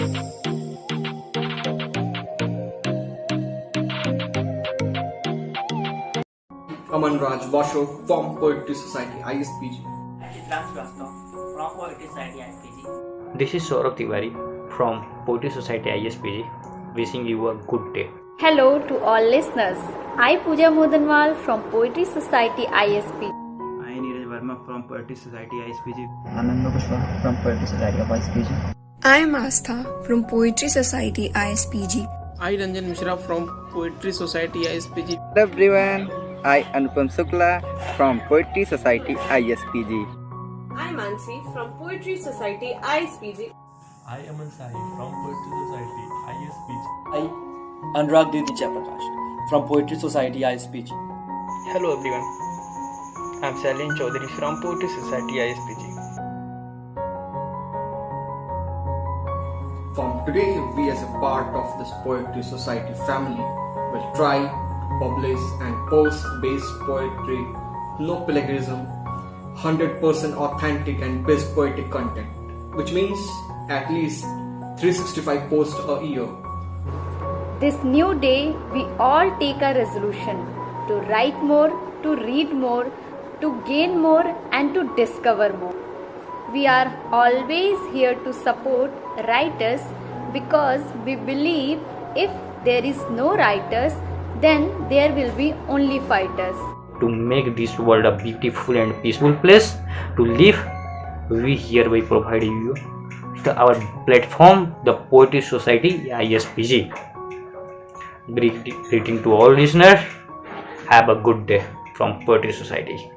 Aman Raj Basho from Poetry Society ISPG. From Poetry Society ISPG. This is Saurabh Tiwari from Poetry Society ISPG, wishing you a good day. Hello to all listeners. I Pooja Modanwal from Poetry Society ISPG. I Neeraj Verma from Poetry Society ISPG. Ananda Pushpa from Poetry Society of ISPG. I am Astha from Poetry Society ISPG. I Ranjan Mishra from Poetry Society ISPG. Hello everyone, I Anupam Sukla from Poetry Society ISPG. I Mansi from Poetry Society ISPG. I Aman Sai from Poetry Society ISPG. I Anurag Didi Jayaprakash from Poetry Society ISPG. Hello everyone, I am Shalin Chaudhary from Poetry Society ISPG. From today, we as a part of this Poetry Society family will try to publish and post based poetry, no plagiarism, 100% authentic and best poetic content, which means at least 365 posts a year. This new day, we all take a resolution to write more, to read more, to gain more and to discover more. We are always here to support writers because we believe if there is no writers, then there will be only fighters. To make this world a beautiful and peaceful place to live, we hereby provide you our platform, the Poetry Society ISPG. Greeting to all listeners. Have a good day from Poetry Society.